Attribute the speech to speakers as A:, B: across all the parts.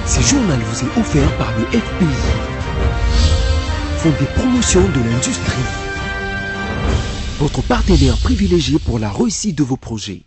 A: Ce journal vous est offert par le FPI, Fonds des promotions de l'industrie, votre partenaire privilégié pour la réussite de vos projets.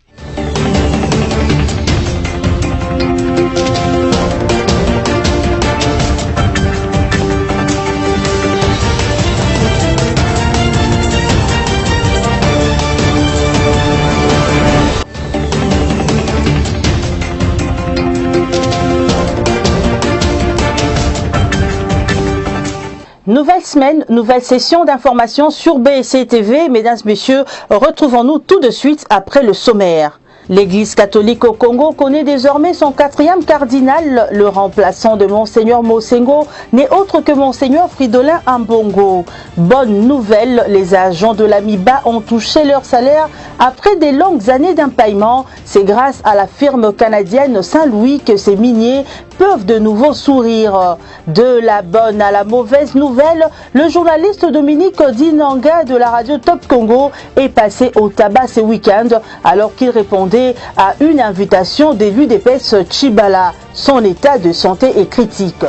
B: Nouvelle semaine, nouvelle session d'information sur BSC TV. Mesdames, Messieurs, retrouvons-nous tout de suite après le sommaire. L'Église catholique au Congo connaît désormais son 4e cardinal. Le remplaçant de Monseigneur Mosengo n'est autre que Monseigneur Fridolin Ambongo. Bonne nouvelle, les agents de la MIBA ont touché leur salaire après des longues années d'impaillement. C'est grâce à la firme canadienne Saint-Louis que ces miniers peuvent de nouveau sourire. De la bonne à la mauvaise nouvelle, le journaliste Dominique Dinanga de la radio Top Congo est passé au tabac ce week-end alors qu'il répondait à une invitation de l'UDPS Tchibala. Son état de santé est critique.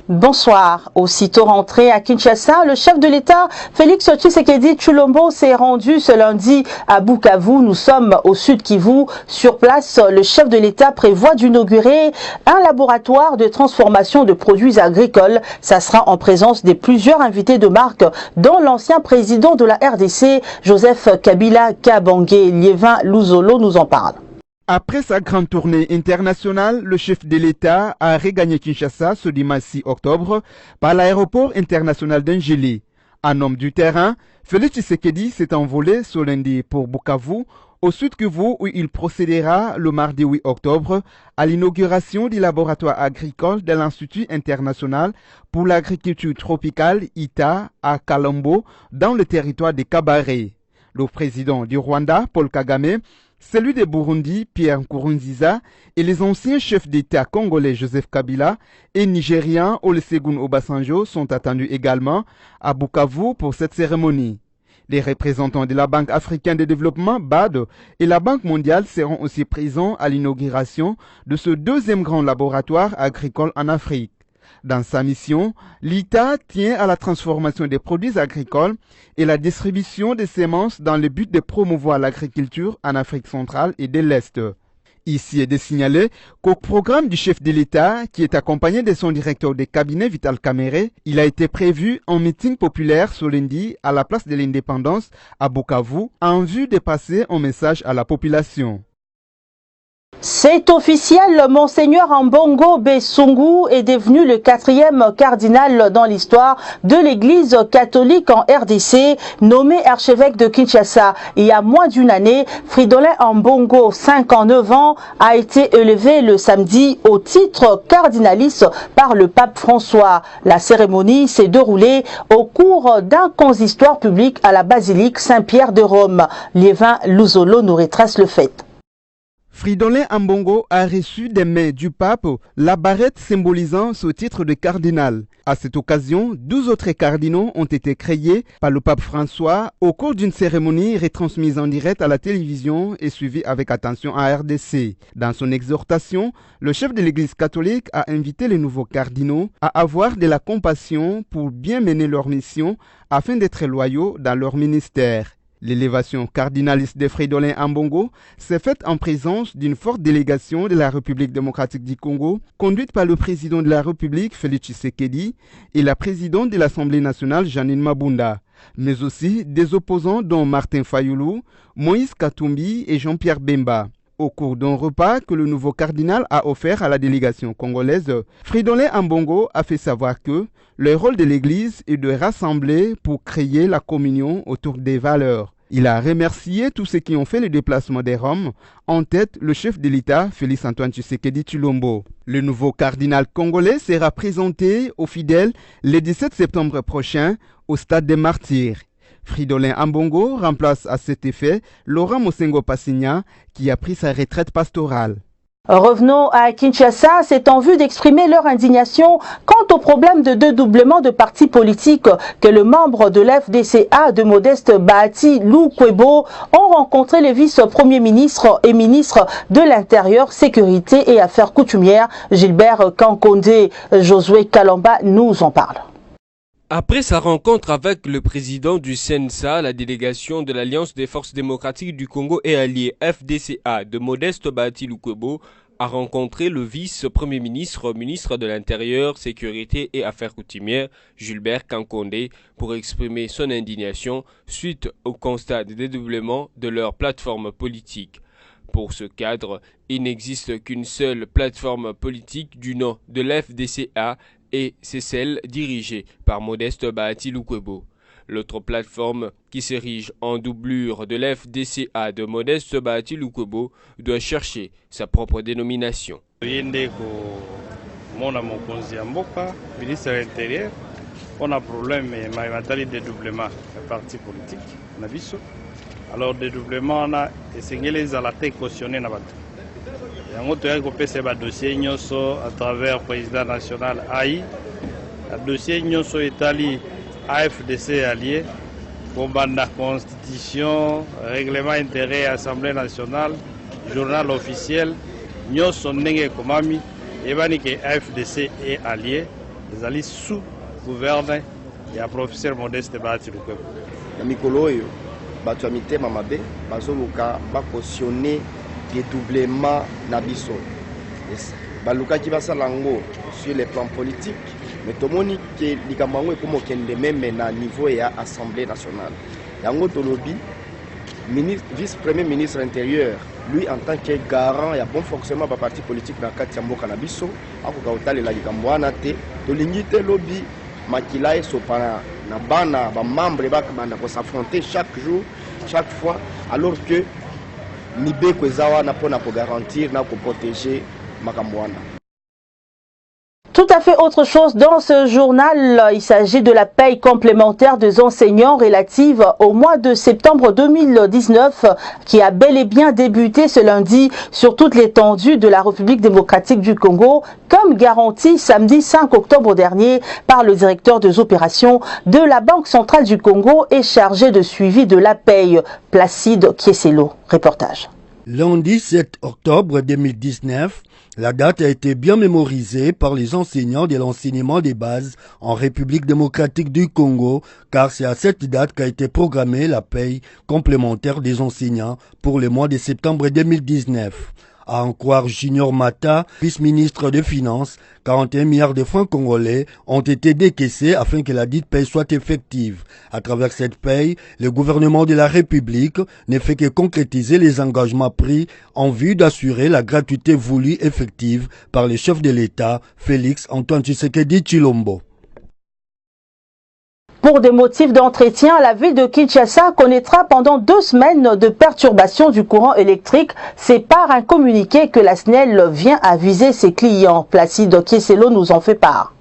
B: Bonsoir. Aussitôt rentré à Kinshasa, le chef de l'État, Félix Tshisekedi Tshilombo, s'est rendu ce lundi à Bukavu. Nous sommes au sud Kivu. Sur place, le chef de l'État prévoit d'inaugurer un laboratoire de transformation de produits agricoles. Ça sera en présence de plusieurs invités de marque, dont l'ancien président de la RDC, Joseph Kabila Kabange. Liévin Luzolo nous en parle.
C: Après sa grande tournée internationale, le chef de l'État a regagné Kinshasa ce dimanche 6 octobre par l'aéroport international d'Engeli. Un homme du terrain, Félix Tshisekedi s'est envolé ce lundi pour Bukavu, au sud Kivu, où il procédera le mardi 8 octobre à l'inauguration du laboratoire agricole de l'Institut international pour l'agriculture tropicale ITA à Kalambo, dans le territoire de Kabare. Le président du Rwanda, Paul Kagame, celui de Burundi, Pierre Nkurunziza, et les anciens chefs d'État congolais Joseph Kabila et nigériens Olusegun Obasanjo sont attendus également à Bukavu pour cette cérémonie. Les représentants de la Banque africaine de développement, BAD, et la Banque mondiale seront aussi présents à l'inauguration de ce deuxième grand laboratoire agricole en Afrique. Dans sa mission, l'ITA tient à la transformation des produits agricoles et la distribution des semences dans le but de promouvoir l'agriculture en Afrique centrale et de l'Est. Ici est de signaler qu'au programme du chef de l'État, qui est accompagné de son directeur de cabinet Vital Kamerhe, il a été prévu un meeting populaire ce lundi à la place de l'Indépendance à Bukavu en vue de passer un message à la population.
B: C'est officiel, Monseigneur Ambongo Besungu est devenu le 4e cardinal dans l'histoire de l'Église catholique en RDC, nommé archevêque de Kinshasa. Il y a moins d'une année, Fridolin Ambongo, 59 ans, a été élevé le samedi au titre cardinalice par le pape François. La cérémonie s'est déroulée au cours d'un consistoire public à la basilique Saint-Pierre de Rome. Liévin Luzolo nous retrace le fait.
C: Fridolin Ambongo a reçu des mains du pape la barrette symbolisant ce titre de cardinal. À cette occasion, 12 autres cardinaux ont été créés par le pape François au cours d'une cérémonie retransmise en direct à la télévision et suivie avec attention à RDC. Dans son exhortation, le chef de l'Église catholique a invité les nouveaux cardinaux à avoir de la compassion pour bien mener leur mission afin d'être loyaux dans leur ministère. L'élévation cardinaliste de Fridolin Ambongo s'est faite en présence d'une forte délégation de la République démocratique du Congo, conduite par le président de la République, Félix Tshisekedi, et la présidente de l'Assemblée nationale, Jeannine Mabunda, mais aussi des opposants dont Martin Fayoulou, Moïse Katumbi et Jean-Pierre Bemba. Au cours d'un repas que le nouveau cardinal a offert à la délégation congolaise, Fridolin Ambongo a fait savoir que le rôle de l'Église est de rassembler pour créer la communion autour des valeurs. Il a remercié tous ceux qui ont fait le déplacement des Roms, en tête le chef de l'État, Félix Antoine Tshisekedi Tshilombo. Le nouveau cardinal congolais sera présenté aux fidèles le 17 septembre prochain au stade des Martyrs. Fridolin Ambongo remplace à cet effet Laurent Mosengo Passigna qui a pris sa retraite pastorale.
B: Revenons à Kinshasa, c'est en vue d'exprimer leur indignation quant au problème de dédoublement de partis politiques que le membre de l'FDCA de Modeste Bahati Lukwebo ont rencontré les vice-premiers ministres et ministres de l'Intérieur, Sécurité et Affaires coutumières. Gilbert Kankonde, Josué Kalamba nous en parle.
D: Après sa rencontre avec le président du CNSA, la délégation de l'Alliance des forces démocratiques du Congo et alliés FDCA de Modeste Bahati Lukwebo a rencontré le vice-premier ministre, ministre de l'Intérieur, Sécurité et Affaires coutumières, Gilbert Kankonde, pour exprimer son indignation suite au constat de dédoublement de leur plateforme politique. Pour ce cadre, il n'existe qu'une seule plateforme politique du nom de l'FDCA et c'est celle dirigée par Modeste Bahati Lukwebo. L'autre plateforme, qui s'érige en doublure de l'FDCA de Modeste Bahati Lukwebo, doit chercher sa propre dénomination.
E: Mon ministre de l'Intérieur, on a un problème de dédoublement des partis politiques. Alors, dédoublement, on a essayé les alatés cautionnés. On a fait un dossier à travers le président national AI. Le dossier est allé AFDC allié, combat de la constitution, règlement intérieur, assemblée nationale, journal officiel, nous sommes comme amis, et que AFDC est allié, les alliés sous-gouvernent et un professeur Modeste Bahati Lukwebo.
F: Mikoloyo, batu amite mamabe, bazoluka ba cautionner dédoublement nabiso. Baluka ki basalango sur les plans politiques. Mais tout le monde qui est même à niveau et à l'Assemblée nationale. Yango Tolobi, vice-premier ministre intérieur, lui en tant que garant et bon fonctionnement du parti politique dans le cadre de Canabiso, a fait la Gambouana, de lobby, Makila et Sopana, Nabana, membres qui s'affronter chaque jour, chaque fois, alors que Nibe Kwezawa n'a pas pour garantir, n'a pour protéger Makambouana.
B: Tout à fait autre chose dans ce journal, il s'agit de la paye complémentaire des enseignants relative au mois de septembre 2019 qui a bel et bien débuté ce lundi sur toute l'étendue de la République démocratique du Congo, comme garanti samedi 5 octobre dernier par le directeur des opérations de la Banque centrale du Congo et chargé de suivi de la paye, Placide Kieselo. Reportage.
G: Lundi 7 octobre 2019, la date a été bien mémorisée par les enseignants de l'enseignement des bases en République démocratique du Congo, car c'est à cette date qu'a été programmée la paye complémentaire des enseignants pour le mois de septembre 2019. À en croire Junior Mata, vice-ministre des Finances, 41 milliards de francs congolais ont été décaissés afin que la dite paye soit effective. À travers cette paye, le gouvernement de la République ne fait que concrétiser les engagements pris en vue d'assurer la gratuité voulue effective par le chef de l'État, Félix Antoine Tshisekedi Tshilombo.
B: Pour des motifs d'entretien, la ville de Kinshasa connaîtra pendant 2 semaines de perturbations du courant électrique. C'est par un communiqué que la SNEL vient aviser ses clients. Placide Kieselo nous en fait part.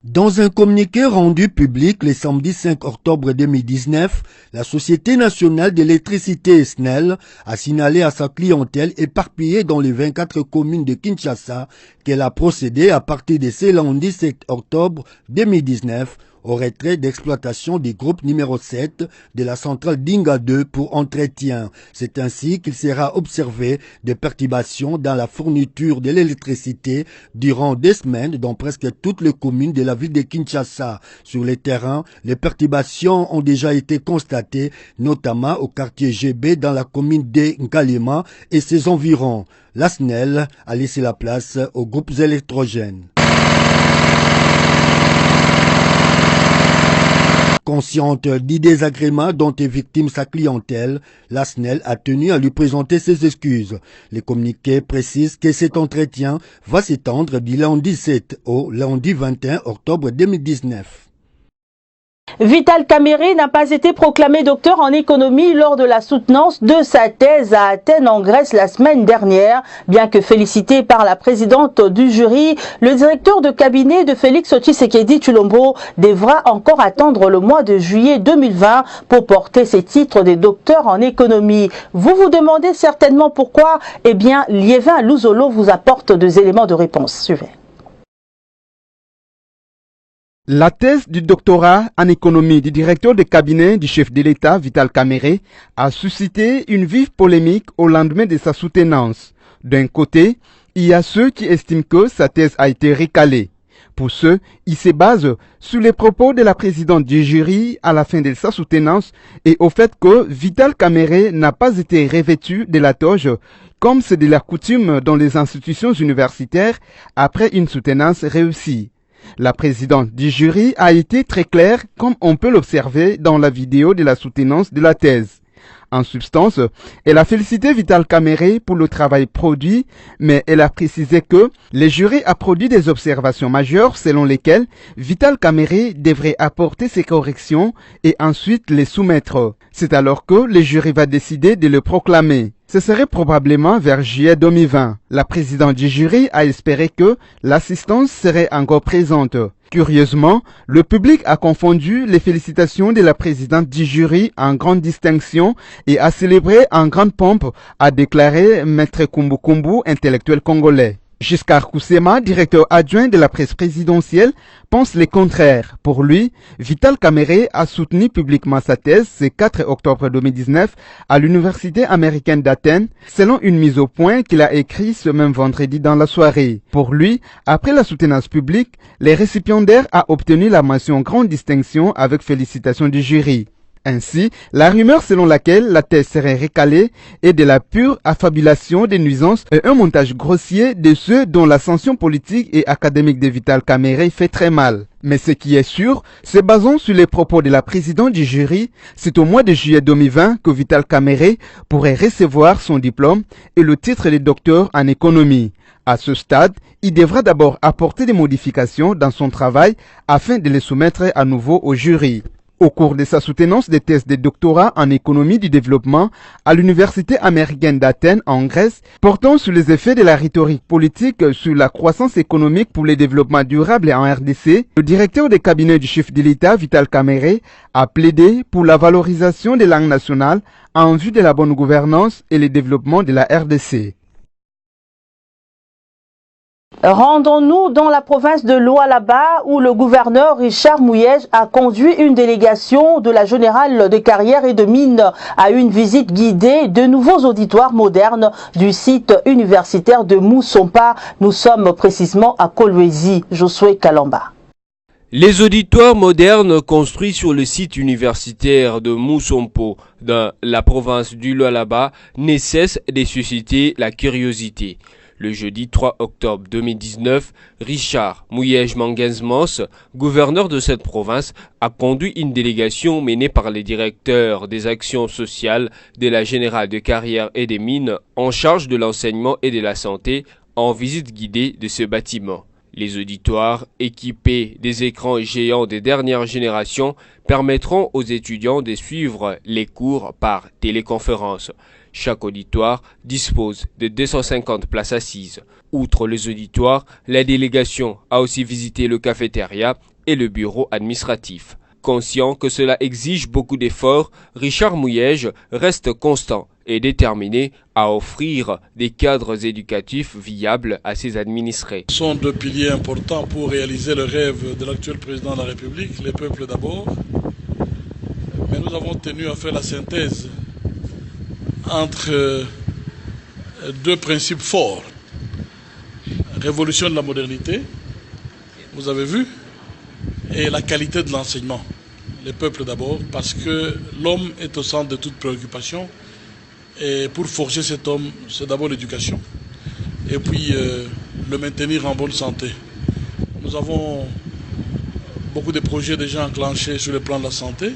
G: Dans un communiqué rendu public le samedi 5 octobre 2019, la Société nationale d'électricité SNEL a signalé à sa clientèle éparpillée dans les 24 communes de Kinshasa qu'elle a procédé à partir de ce lundi 7 octobre 2019 au retrait d'exploitation du groupe numéro 7 de la centrale Dinga 2 pour entretien. C'est ainsi qu'il sera observé des perturbations dans la fourniture de l'électricité durant 2 semaines dans presque toutes les communes de la ville de Kinshasa. Sur le terrain, les perturbations ont déjà été constatées, notamment au quartier GB dans la commune de Nkalema et ses environs. La SNEL a laissé la place aux groupes électrogènes. Consciente du désagrément dont est victime sa clientèle, la SNEL a tenu à lui présenter ses excuses. Le communiqué précise que cet entretien va s'étendre du lundi 7 au lundi 21 octobre 2019.
B: Vital Kamere n'a pas été proclamé docteur en économie lors de la soutenance de sa thèse à Athènes en Grèce la semaine dernière. Bien que félicité par la présidente du jury, le directeur de cabinet de Félix Tshisekedi Tshilombo devra encore attendre le mois de juillet 2020 pour porter ses titres de docteur en économie. Vous vous demandez certainement pourquoi? Eh bien, Liévin Louzolo vous apporte des éléments de réponse. Suivez.
C: La thèse du doctorat en économie du directeur de cabinet du chef de l'État, Vital Kamere, a suscité une vive polémique au lendemain de sa soutenance. D'un côté, il y a ceux qui estiment que sa thèse a été recalée. Pour ceux, il se base sur les propos de la présidente du jury à la fin de sa soutenance et au fait que Vital Kamere n'a pas été revêtu de la toge comme c'est de la coutume dans les institutions universitaires après une soutenance réussie. La présidente du jury a été très claire comme on peut l'observer dans la vidéo de la soutenance de la thèse. En substance, elle a félicité Vital Kamere pour le travail produit, mais elle a précisé que le jury a produit des observations majeures selon lesquelles Vital Kamere devrait apporter ses corrections et ensuite les soumettre. C'est alors que le jury va décider de le proclamer. Ce serait probablement vers juillet 2020. La présidente du jury a espéré que l'assistance serait encore présente. Curieusement, le public a confondu les félicitations de la présidente du jury en grande distinction et a célébré en grande pompe, a déclaré Maître Kumbu Kumbu, intellectuel congolais. Giscard Koussema, directeur adjoint de la presse présidentielle, pense le contraire. Pour lui, Vital Kamere a soutenu publiquement sa thèse ce 4 octobre 2019 à l'Université américaine d'Athènes, selon une mise au point qu'il a écrite ce même vendredi dans la soirée. Pour lui, après la soutenance publique, les récipiendaires a obtenu la mention grande distinction avec félicitations du jury. Ainsi, la rumeur selon laquelle la thèse serait recalée est de la pure affabulation des nuisances et un montage grossier de ceux dont l'ascension politique et académique de Vital Kamere fait très mal. Mais ce qui est sûr, se basant sur les propos de la présidente du jury, c'est au mois de juillet 2020 que Vital Kamere pourrait recevoir son diplôme et le titre de docteur en économie. À ce stade, il devra d'abord apporter des modifications dans son travail afin de les soumettre à nouveau au jury. Au cours de sa soutenance des thèses de doctorat en économie du développement à l'Université américaine d'Athènes en Grèce, portant sur les effets de la rhétorique politique sur la croissance économique pour le développement durable en RDC, le directeur des cabinets du chef de l'État, Vital Kamere, a plaidé pour la valorisation des langues nationales en vue de la bonne gouvernance et le développement de la RDC.
B: Rendons-nous dans la province de Lualaba où le gouverneur Richard Mouyej a conduit une délégation de la générale de carrière et de mines à une visite guidée de nouveaux auditoires modernes du site universitaire de Moussompa. Nous sommes précisément à Kolwezi. Josué Kalamba.
D: Les auditoires modernes construits sur le site universitaire de Moussompo dans la province du Lualaba ne cessent de susciter la curiosité. Le jeudi 3 octobre 2019, Richard Mouyej Mangenzmos, gouverneur de cette province, a conduit une délégation menée par les directeurs des actions sociales de la Générale de carrière et des mines en charge de l'enseignement et de la santé en visite guidée de ce bâtiment. Les auditoires, équipés des écrans géants des dernières générations, permettront aux étudiants de suivre les cours par téléconférence. Chaque auditoire dispose de 250 places assises. Outre les auditoires, la délégation a aussi visité le cafétéria et le bureau administratif. Conscient que cela exige beaucoup d'efforts, Richard Mouyej reste constant et déterminé à offrir des cadres éducatifs viables à ses administrés.
H: Ce sont deux piliers importants pour réaliser le rêve de l'actuel président de la République, les peuples d'abord. Mais nous avons tenu à faire la synthèse entre deux principes forts. Révolution de la modernité, vous avez vu, et la qualité de l'enseignement. Les peuples d'abord, parce que l'homme est au centre de toute préoccupation. Et pour forger cet homme, c'est d'abord l'éducation. Et puis le maintenir en bonne santé. Nous avons beaucoup de projets déjà enclenchés sur le plan de la santé.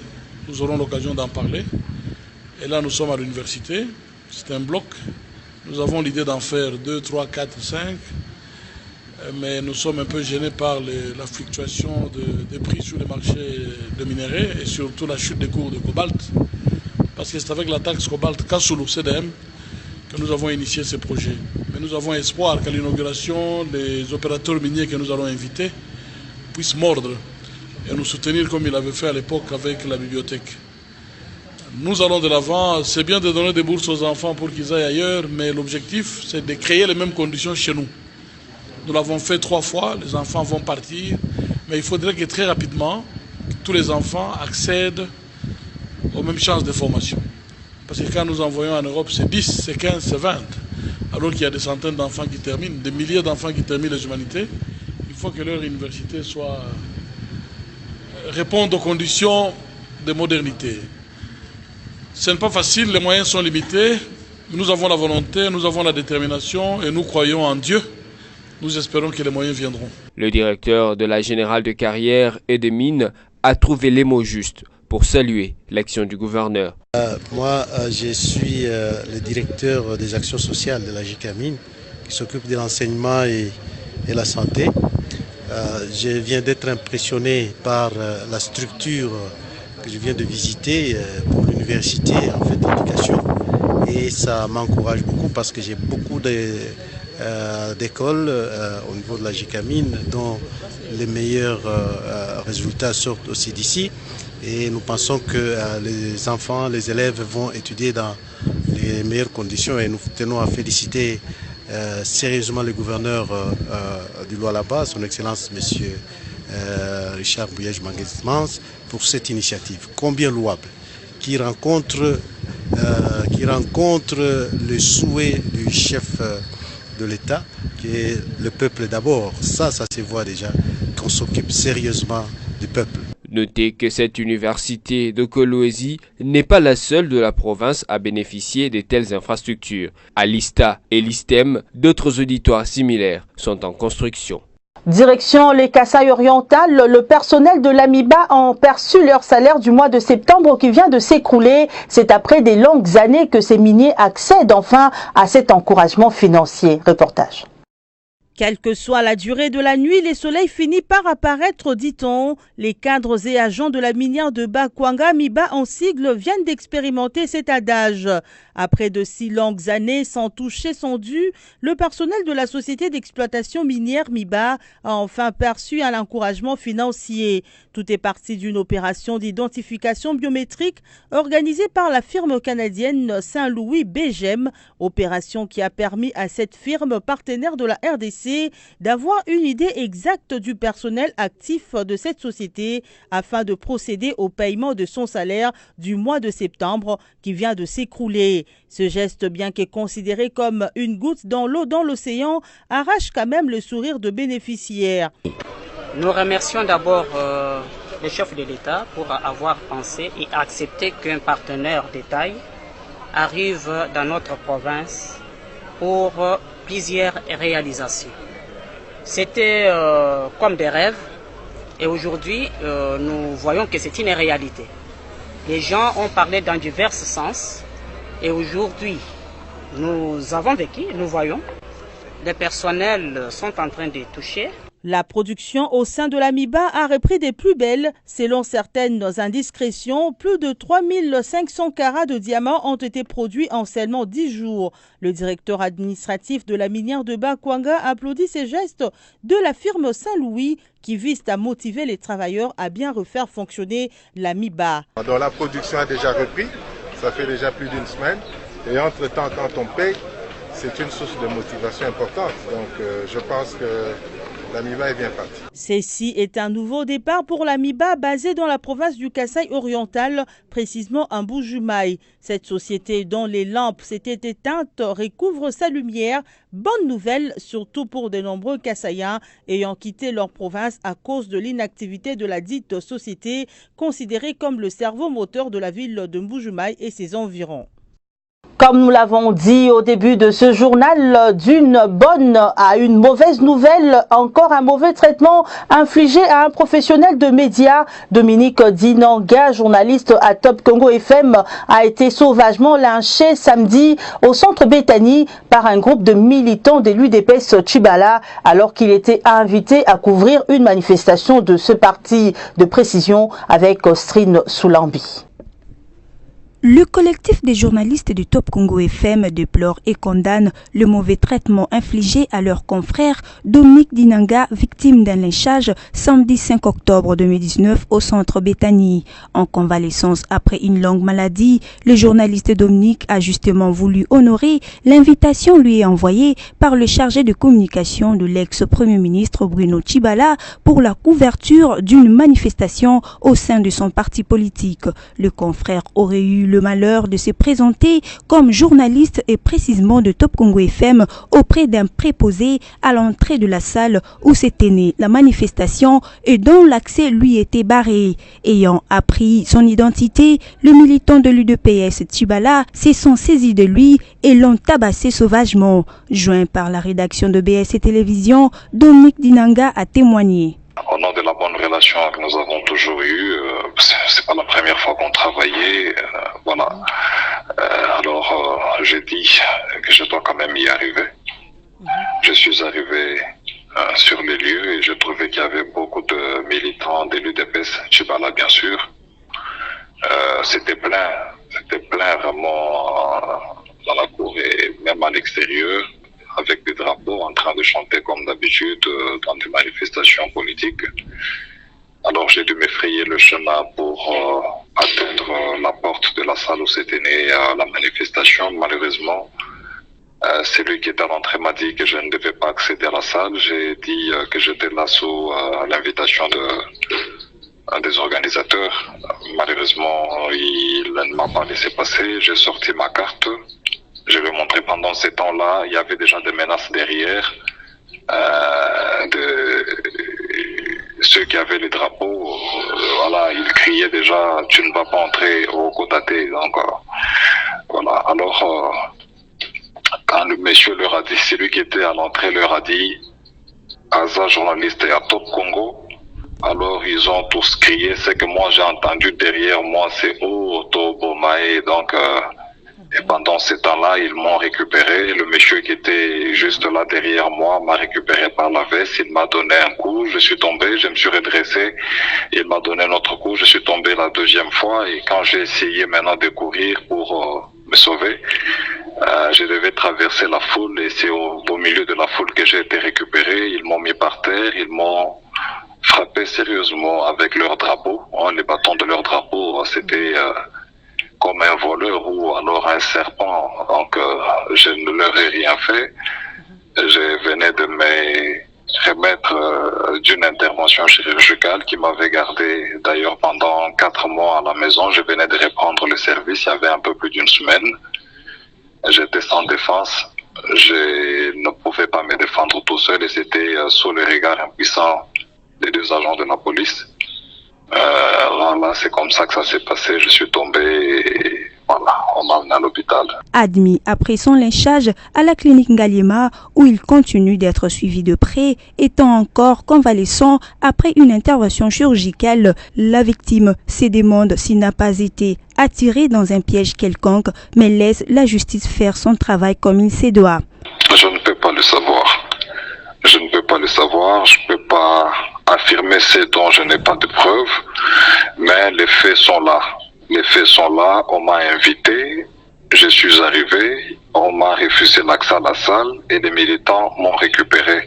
H: Nous aurons l'occasion d'en parler. Et là, nous sommes à l'université. C'est un bloc. Nous avons l'idée d'en faire 2, 3, 4, 5. Mais nous sommes un peu gênés par la fluctuation des prix sur le marché de minerais et surtout la chute des cours de cobalt. Parce que c'est avec la taxe cobalt Kasulu CDM que nous avons initié ce projet. Mais nous avons espoir qu'à l'inauguration, les opérateurs miniers que nous allons inviter puissent mordre et nous soutenir comme ils l'avaient fait à l'époque avec la bibliothèque. Nous allons de l'avant, c'est bien de donner des bourses aux enfants pour qu'ils aillent ailleurs, mais l'objectif c'est de créer les mêmes conditions chez nous. Nous l'avons fait 3 fois, les enfants vont partir, mais il faudrait que très rapidement, tous les enfants accèdent aux mêmes chances de formation. Parce que quand nous envoyons en Europe, c'est 10, c'est 15, c'est 20. Alors qu'il y a des centaines d'enfants qui terminent, des milliers d'enfants qui terminent les humanités, il faut que leur université réponde aux conditions de modernité. Ce n'est pas facile, les moyens sont limités. Nous avons la volonté, nous avons la détermination et nous croyons en Dieu. Nous espérons que les moyens viendront.
D: Le directeur de la Générale de Carrières et des Mines a trouvé les mots justes pour saluer l'action du gouverneur.
I: Moi, je suis le directeur des actions sociales de la GICAMINE qui s'occupe de l'enseignement et la santé. Je viens d'être impressionné par la structure que je viens de visiter pour l'université d'éducation et ça m'encourage beaucoup parce que j'ai beaucoup d'écoles au niveau de la GICAMINE dont les meilleurs résultats sortent aussi d'ici et nous pensons que les enfants, les élèves vont étudier dans les meilleures conditions et nous tenons à féliciter sérieusement le gouverneur du Lualaba, son Excellence Monsieur Richard Bouyej-Mangès pour cette initiative, combien louable, qui rencontre le souhait du chef de l'État, qui est le peuple d'abord. Ça se voit déjà, qu'on s'occupe sérieusement du peuple.
D: Notez que cette université de Kolwezi n'est pas la seule de la province à bénéficier de telles infrastructures. À l'ISTA et l'ISTEM, d'autres auditoires similaires sont en construction.
B: Direction les Kasaï-Orientales, le personnel de l'AMIBA ont perçu leur salaire du mois de septembre qui vient de s'écrouler. C'est après des longues années que ces miniers accèdent enfin à cet encouragement financier. Reportage. Quelle que soit la durée de la nuit, le soleil finit par apparaître, dit-on. Les cadres et agents de la minière de Bakwanga, MIBA en sigle, viennent d'expérimenter cet adage. Après de si longues années sans toucher son dû, le personnel de la société d'exploitation minière MIBA a enfin perçu un encouragement financier. Tout est parti d'une opération d'identification biométrique organisée par la firme canadienne Saint-Louis BGM, opération qui a permis à cette firme partenaire de la RDC d'avoir une idée exacte du personnel actif de cette société afin de procéder au paiement de son salaire du mois de septembre qui vient de s'écrouler. Ce geste, bien que considéré comme une goutte dans l'eau dans l'océan, arrache quand même le sourire de bénéficiaires.
J: Nous remercions d'abord le chef de l'État pour avoir pensé et accepté qu'un partenaire de taille arrive dans notre province pour plusieurs réalisations. C'était comme des rêves et aujourd'hui nous voyons que c'est une réalité. Les gens ont parlé dans divers sens et aujourd'hui nous avons vécu, nous voyons, les personnels sont en train de toucher.
B: La production au sein de l'AMIBA a repris des plus belles. Selon certaines indiscrétions, plus de 3500 carats de diamants ont été produits en seulement 10 jours. Le directeur administratif de la minière de Bakwanga applaudit ces gestes de la firme Saint-Louis qui vise à motiver les travailleurs à bien refaire fonctionner l'AMIBA.
K: Donc la production a déjà repris, ça fait déjà plus d'une semaine. Et entre-temps, quand on paye, c'est une source de motivation importante. Donc je pense que l'AMIBA est bien partie.
B: Ceci est un nouveau départ pour l'AMIBA basé dans la province du Kasaï-Oriental, précisément en Mbuji-Mayi. Cette société dont les lampes s'étaient éteintes recouvre sa lumière. Bonne nouvelle, surtout pour de nombreux Kasaïens ayant quitté leur province à cause de l'inactivité de la dite société, considérée comme le cerveau moteur de la ville de Mbuji-Mayi et ses environs. Comme nous l'avons dit au début de ce journal, d'une bonne à une mauvaise nouvelle, encore un mauvais traitement infligé à un professionnel de médias. Dominique Dinanga, journaliste à Top Congo FM, a été sauvagement lynché samedi au centre Béthanie par un groupe de militants de l'UDPS Tshibala alors qu'il était invité à couvrir une manifestation de ce parti de précision avec Ostrine Soulambi.
L: Le collectif des journalistes de Top Congo FM déplore et condamne le mauvais traitement infligé à leur confrère Dominique Dinanga, victime d'un lynchage samedi 5 octobre 2019 au centre Béthanie. En convalescence après une longue maladie, le journaliste Dominique a justement voulu honorer l'invitation lui envoyée par le chargé de communication de l'ex-premier ministre Bruno Tshibala pour la couverture d'une manifestation au sein de son parti politique. Le confrère aurait eu le malheur de se présenter comme journaliste et précisément de Top Congo FM auprès d'un préposé à l'entrée de la salle où s'était née la manifestation et dont l'accès lui était barré. Ayant appris son identité, le militant de l'UDPS Tshibala se sont saisis de lui et l'ont tabassé sauvagement. Joint par la rédaction de BSC Télévision, Dominique Dinanga a témoigné.
M: Au nom de la bonne relation que nous avons toujours eue, c'est pas la première fois qu'on travaillait, voilà. Alors j'ai dit que je dois quand même y arriver. Je suis arrivé sur les lieux et je trouvais qu'il y avait beaucoup de militants de l'UDPS Tshibala, bien sûr. C'était plein vraiment dans la cour et même à l'extérieur, avec des drapeaux en train de chanter comme d'habitude dans des manifestations politiques. Alors j'ai dû m'effrayer le chemin pour atteindre la porte de la salle où s'était née la manifestation. Malheureusement, celui qui était à l'entrée m'a dit que je ne devais pas accéder à la salle. J'ai dit que j'étais là sous l'invitation des organisateurs. Malheureusement, il ne m'a pas laissé passer. J'ai sorti ma carte. Je vais montrer pendant ces temps-là, il y avait déjà des menaces derrière de ceux qui avaient les drapeaux. Voilà, ils criaient déjà « tu ne vas pas entrer au Kotate ». Donc voilà. Alors quand le monsieur leur a dit, celui qui était à l'entrée leur a dit « Aza journaliste et à Top Congo ». Alors ils ont tous crié. Ce que moi j'ai entendu derrière moi, c'est « Oh, Tobo Mae ». Donc et pendant ce temps-là, ils m'ont récupéré. Le monsieur qui était juste là derrière moi m'a récupéré par la veste. Il m'a donné un coup. Je suis tombé. Je me suis redressé. Il m'a donné un autre coup. Je suis tombé la deuxième fois. Et quand j'ai essayé maintenant de courir pour me sauver, je devais traverser la foule. Et c'est au milieu de la foule que j'ai été récupéré. Ils m'ont mis par terre. Ils m'ont frappé sérieusement avec leur drapeau. Les bâtons de leur drapeau, c'était comme un voleur ou alors un serpent. Donc je ne leur ai rien fait. Je venais de me remettre d'une intervention chirurgicale qui m'avait gardé d'ailleurs pendant 4 mois à la maison. Je venais de reprendre le service il y avait un peu plus d'une semaine. J'étais sans défense. Je ne pouvais pas me défendre tout seul et c'était sous le regard impuissant des 2 agents de la police. Là, c'est comme ça que ça s'est passé. Je suis tombé et voilà, on m'a amené à l'hôpital.
L: Admis après son lynchage à la clinique Ngaliema où il continue d'être suivi de près, étant encore convalescent après une intervention chirurgicale, la victime se demande s'il n'a pas été attiré dans un piège quelconque, mais laisse la justice faire son travail comme il se doit.
M: Je ne peux pas le savoir. Je ne peux pas le savoir. Je ne peux pas affirmer ce dont je n'ai pas de preuves, mais les faits sont là. Les faits sont là, on m'a invité, je suis arrivé, on m'a refusé l'accès à la salle et les militants m'ont récupéré.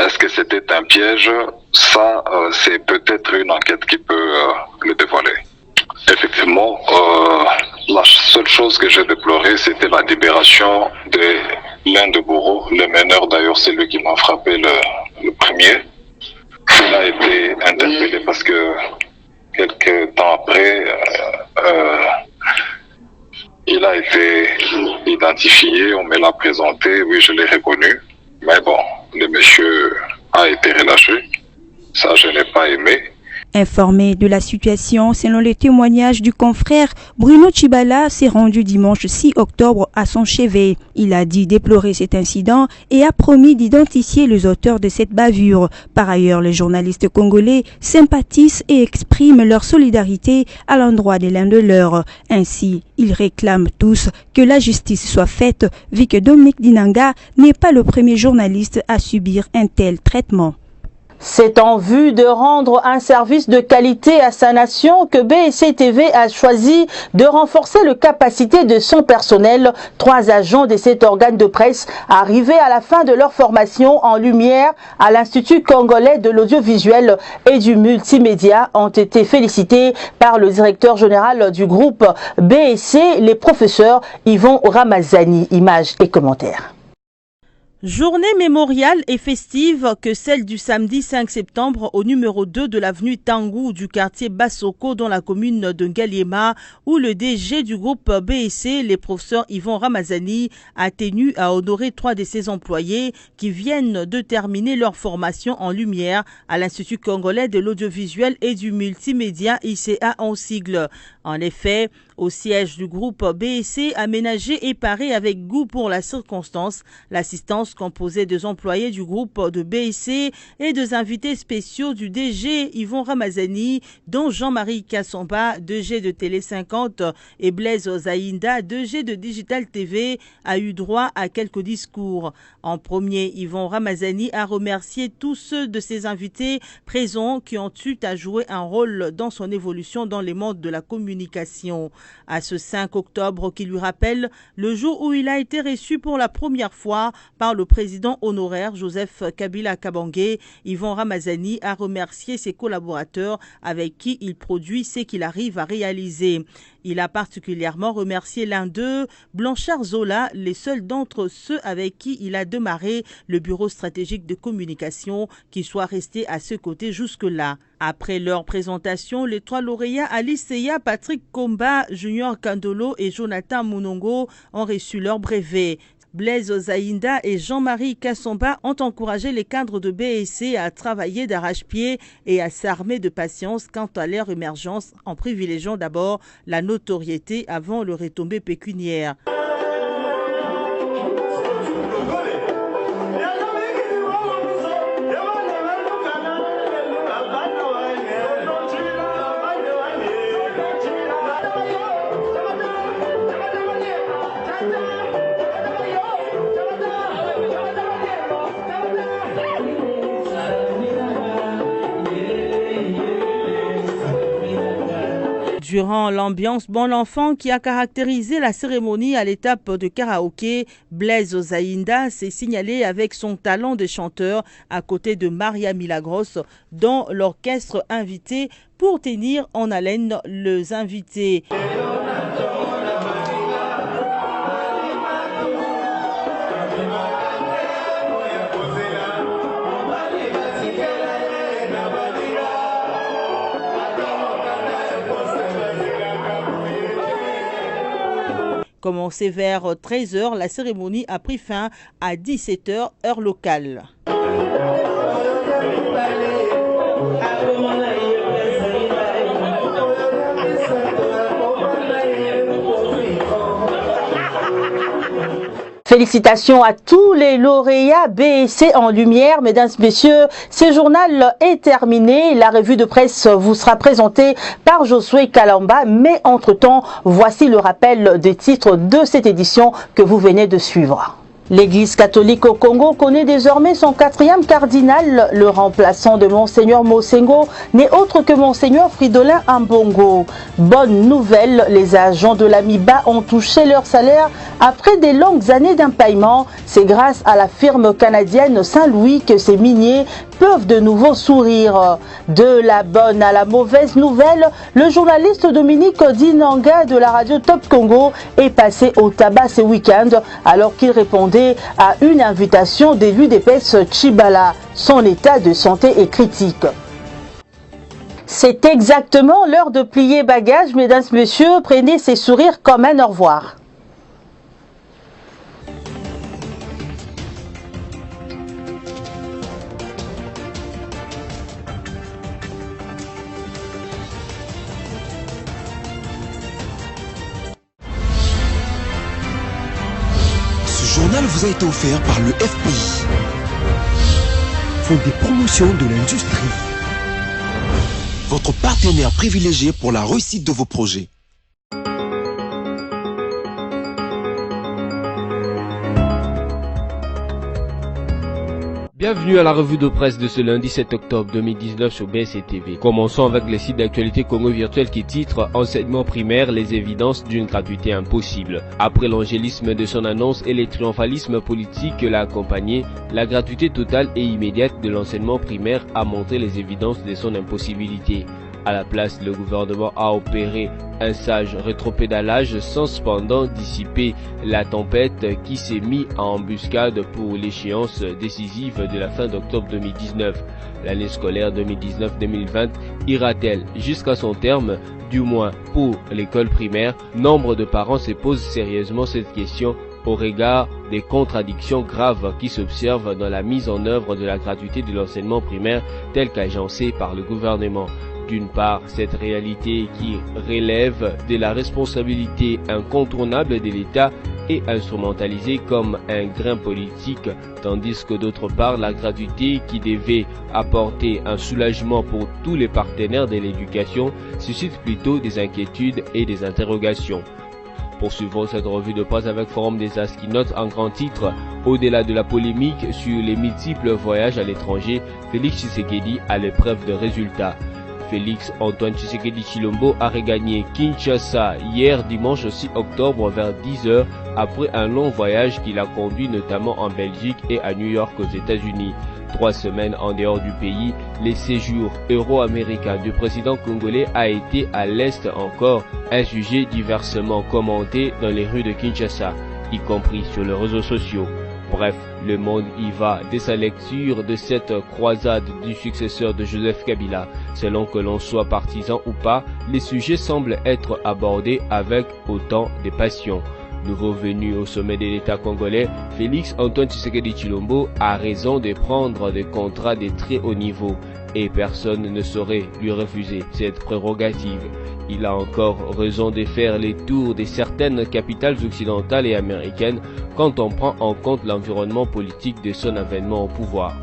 M: Est-ce que c'était un piège? Ça, c'est peut-être une enquête qui peut le dévoiler. Effectivement, la seule chose que j'ai déplorée, c'était la libération de l'un de bourreaux, le meneur d'ailleurs, c'est lui qui m'a frappé le premier. Il a été interpellé parce que quelques temps après, il a été identifié, on me l'a présenté, oui je l'ai reconnu, mais bon, le monsieur a été relâché, ça je n'ai pas aimé.
L: Informé de la situation, selon les témoignages du confrère, Bruno Tchibala s'est rendu dimanche 6 octobre à son chevet. Il a dit déplorer cet incident et a promis d'identifier les auteurs de cette bavure. Par ailleurs, les journalistes congolais sympathisent et expriment leur solidarité à l'endroit de l'un de leurs. Ainsi, ils réclament tous que la justice soit faite, vu que Dominique Dinanga n'est pas le premier journaliste à subir un tel traitement.
B: C'est en vue de rendre un service de qualité à sa nation que BSC TV a choisi de renforcer les capacités de son personnel. 3 agents de cet organe de presse arrivés à la fin de leur formation en lumière à l'Institut congolais de l'audiovisuel et du multimédia ont été félicités par le directeur général du groupe BSC, les professeurs Yvon Ramazani. Images et commentaires. Journée mémoriale et festive que celle du samedi 5 septembre au numéro 2 de l'avenue Tangou du quartier Bassoko dans la commune de Ngaliema où le DG du groupe BSC, les professeurs Yvon Ramazani, a tenu à honorer 3 de ses employés qui viennent de terminer leur formation en lumière à l'Institut congolais de l'audiovisuel et du multimédia ICA en sigle. En effet, au siège du groupe BSC, aménagé et paré avec goût pour la circonstance, l'assistance composée des employés du groupe de BSC et des invités spéciaux du DG Yvon Ramazani, dont Jean-Marie Kassomba, DG de Télé 50, et Blaise Zaïnda, DG de Digital TV, a eu droit à quelques discours. En premier, Yvon Ramazani a remercié tous ceux de ses invités présents qui ont eu à jouer un rôle dans son évolution dans les mondes de la communication. À ce 5 octobre qui lui rappelle le jour où il a été reçu pour la première fois par le président honoraire Joseph Kabila Kabange, Yvon Ramazani a remercié ses collaborateurs avec qui il produit ce qu'il arrive à réaliser. Il a particulièrement remercié l'un d'eux, Blanchard Zola, les seuls d'entre ceux avec qui il a démarré le bureau stratégique de communication, qui soit resté à ses côtés jusque-là. Après leur présentation, les 3 lauréats Alice Seya, Patrick Komba, Junior Kandolo et Jonathan Munongo ont reçu leur brevet. Blaise Zaïnda et Jean-Marie Kassomba ont encouragé les cadres de BSC à travailler d'arrache-pied et à s'armer de patience quant à leur émergence en privilégiant d'abord la notoriété avant le retombé pécuniaire. Durant l'ambiance bon enfant qui a caractérisé la cérémonie à l'étape de karaoké, Blaise Zaïnda s'est signalé avec son talent de chanteur à côté de Maria Milagros dans l'orchestre invité pour tenir en haleine les invités. Commencé vers 13h, la cérémonie a pris fin à 17h, heure locale. Félicitations à tous les lauréats BSC en lumière. Mesdames, messieurs, ce journal est terminé. La revue de presse vous sera présentée par Josué Kalamba. Mais entre-temps, voici le rappel des titres de cette édition que vous venez de suivre. L'Église catholique au Congo connaît désormais son 4e cardinal. Le remplaçant de Monseigneur Mosengo n'est autre que Monseigneur Fridolin Ambongo. Bonne nouvelle, les agents de l'AMIBA ont touché leur salaire après des longues années d'impaillement. C'est grâce à la firme canadienne Saint-Louis que ces miniers peuvent de nouveau sourire. De la bonne à la mauvaise nouvelle, le journaliste Dominique Dinanga de la radio Top Congo est passé au tabac ce week-end alors qu'il répondait à une invitation de l'UDPS Tchibala. Son état de santé est critique. C'est exactement l'heure de plier bagages, mesdames, messieurs. Prenez ces sourires comme un au revoir.
A: journal vous a été offert par le FPI, Fonds des promotions de l'industrie, votre partenaire privilégié pour la réussite de vos projets.
D: Bienvenue à la revue de presse de ce lundi 7 octobre 2019 sur BSC-TV. Commençons avec les sites d'actualité Congo Virtuel qui titre « Enseignement primaire, les évidences d'une gratuité impossible ». Après l'angélisme de son annonce et les triomphalismes politiques que l'a accompagné, la gratuité totale et immédiate de l'enseignement primaire a montré les évidences de son impossibilité. À la place, le gouvernement a opéré un sage rétropédalage sans cependant dissiper la tempête qui s'est mise en embuscade pour l'échéance décisive de la fin d'octobre 2019. L'année scolaire 2019-2020 ira-t-elle jusqu'à son terme? Du moins pour l'école primaire, nombre de parents se posent sérieusement cette question au regard des contradictions graves qui s'observent dans la mise en œuvre de la gratuité de l'enseignement primaire telle qu'agencée par le gouvernement. D'une part, cette réalité qui relève de la responsabilité incontournable de l'État est instrumentalisée comme un grain politique, tandis que d'autre part, la gratuité qui devait apporter un soulagement pour tous les partenaires de l'éducation suscite plutôt des inquiétudes et des interrogations. Poursuivons cette revue de presse avec Forum des As qui note en grand titre « Au-delà de la polémique sur les multiples voyages à l'étranger, Félix Tshisekedi a l'épreuve de résultats ». Félix Antoine Tshisekedi Tshilombo a regagné Kinshasa hier dimanche 6 octobre vers 10h après un long voyage qui l'a conduit notamment en Belgique et à New York aux États-Unis. 3 semaines en dehors du pays, les séjours euro-américains du président congolais a été à l'Est encore un sujet diversement commenté dans les rues de Kinshasa, y compris sur les réseaux sociaux. Bref, le monde y va dès sa lecture de cette croisade du successeur de Joseph Kabila. Selon que l'on soit partisan ou pas, les sujets semblent être abordés avec autant de passion. Nouveau venu au sommet de l'État congolais, Félix Antoine Tshisekedi Tshilombo a raison de prendre des contrats de très haut niveau et personne ne saurait lui refuser cette prérogative. Il a encore raison de faire les tours de certaines capitales occidentales et américaines quand on prend en compte l'environnement politique de son avènement au pouvoir.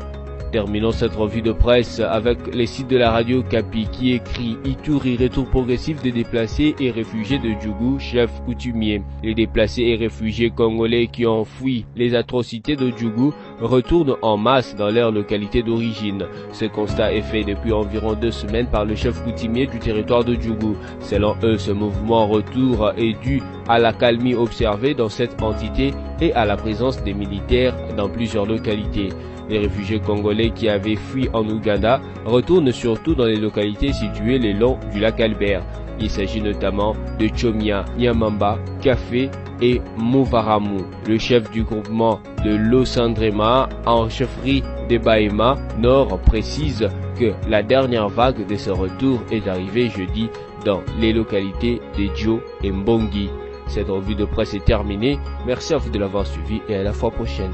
D: Terminons cette revue de presse avec les sites de la radio Kapi qui écrit « Ituri, retour progressif des déplacés et réfugiés de Djougou, chef coutumier ». Les déplacés et réfugiés congolais qui ont fui les atrocités de Djougou retournent en masse dans leur localité d'origine. Ce constat est fait depuis environ 2 semaines par le chef coutumier du territoire de Djougou. Selon eux, ce mouvement retour est dû à la calmie observée dans cette entité et à la présence des militaires dans plusieurs localités. Les réfugiés congolais qui avaient fui en Ouganda retournent surtout dans les localités situées le long du lac Albert. Il s'agit notamment de Chomia, Nyamamba, Café et Mouvaramu. Le chef du groupement de Losandrema en chefferie de Bahema Nord précise que la dernière vague de ce retour est arrivée jeudi dans les localités de Djo et Mbongi. Cette revue de presse est terminée. Merci à vous de l'avoir suivi et à la fois prochaine.